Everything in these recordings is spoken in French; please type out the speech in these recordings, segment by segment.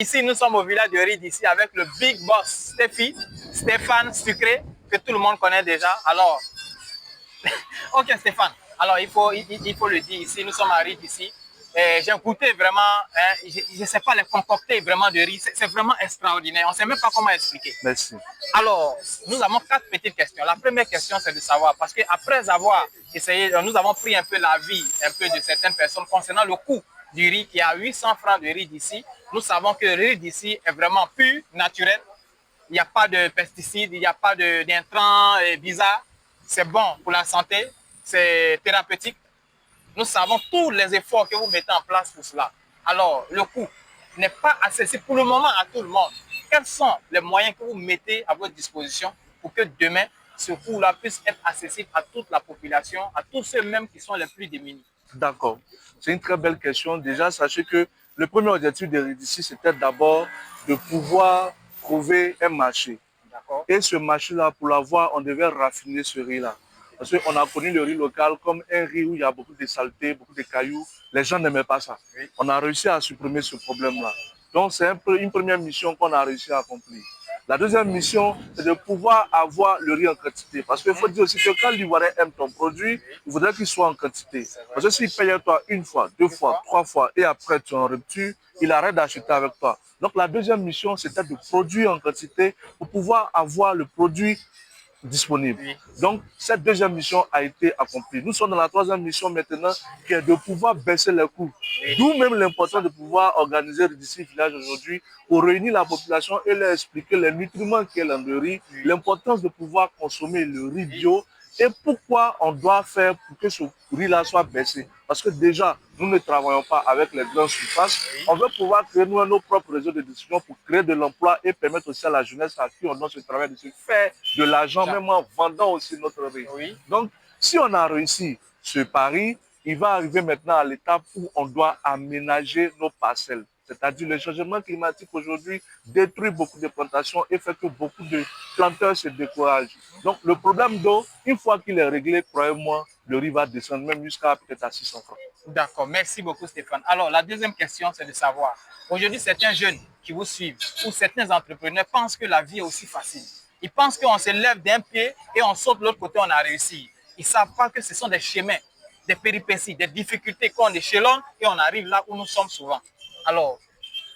Ici, nous sommes au village de riz d'ici avec le big boss Stéphane Sucré, que tout le monde connaît déjà. Alors, ok Stéphane, alors il faut le dire ici, nous sommes à riz d'ici. J'ai goûté vraiment, hein, je ne sais pas les concocter vraiment de riz, c'est vraiment extraordinaire, on ne sait même pas comment expliquer. Merci. Alors, nous avons 4 petites questions. La première question, c'est de savoir, parce qu'après avoir essayé, nous avons pris un peu l'avis un peu de certaines personnes concernant le coût du riz qui est à 800 francs de riz d'ici. Nous savons que le riz d'ici est vraiment pur, naturel. Il n'y a pas de pesticides, il n'y a pas d'intrants bizarres. C'est bon pour la santé, c'est thérapeutique. Nous savons tous les efforts que vous mettez en place pour cela. Alors, le coût n'est pas accessible pour le moment à tout le monde. Quels sont les moyens que vous mettez à votre disposition pour que demain, ce coût-là puisse être accessible à toute la population, à tous ceux même qui sont les plus démunis? D'accord. C'est une très belle question. Déjà, sachez que le premier objectif de Ridici, c'était d'abord de pouvoir trouver un marché. Et ce marché-là, pour l'avoir, on devait raffiner ce riz-là. Parce qu'on a connu le riz local comme un riz où il y a beaucoup de saleté, beaucoup de cailloux. Les gens n'aimaient pas ça. On a réussi à supprimer ce problème-là. Donc, c'est une première mission qu'on a réussi à accomplir. La deuxième mission, c'est de pouvoir avoir le riz en quantité. Parce qu'il faut dire aussi que quand l'Ivoirien aime ton produit, il faudrait qu'il soit en quantité. Parce que s'il paye toi une fois, deux fois, trois fois, et après tu es en rupture, il arrête d'acheter avec toi. Donc la deuxième mission, c'était de produire en quantité pour pouvoir avoir le produit disponible. Donc, cette deuxième mission a été accomplie. Nous sommes dans la troisième mission maintenant, qui est de pouvoir baisser les coûts. D'où même l'importance de pouvoir organiser d'ici village aujourd'hui pour réunir la population et leur expliquer les nutriments qu'est dans le riz, l'importance de pouvoir consommer le riz bio et pourquoi on doit faire pour que ce riz-là soit baissé. Parce que déjà, nous ne travaillons pas avec les grandes surfaces. On veut pouvoir créer nous nos propres réseaux de distribution pour créer de l'emploi et permettre aussi à la jeunesse à qui on donne ce travail de se faire de l'argent, même en vendant aussi notre riz. Donc, si on a réussi ce pari, il va arriver maintenant à l'étape où on doit aménager nos parcelles. C'est-à-dire le changement climatique aujourd'hui détruit beaucoup de plantations et fait que beaucoup de planteurs se découragent. Donc le problème d'eau, une fois qu'il est réglé, croyez-moi, le riz va descendre même jusqu'à peut-être à 600 francs. D'accord, merci beaucoup Stéphane. Alors la deuxième question, c'est de savoir, aujourd'hui certains jeunes qui vous suivent ou certains entrepreneurs pensent que la vie est aussi facile. Ils pensent qu'on se lève d'un pied et on saute de l'autre côté, on a réussi. Ils ne savent pas que ce sont des chemins, des péripéties, des difficultés qu'on échelonne et on arrive là où nous sommes souvent. Alors,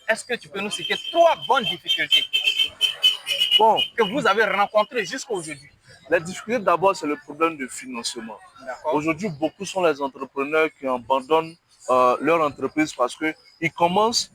est-ce que tu peux nous citer 3 bonnes difficultés que vous avez rencontrées jusqu'à aujourd'hui? La difficulté d'abord, c'est le problème de financement. Aujourd'hui, beaucoup sont les entrepreneurs qui abandonnent leur entreprise parce qu'ils commencent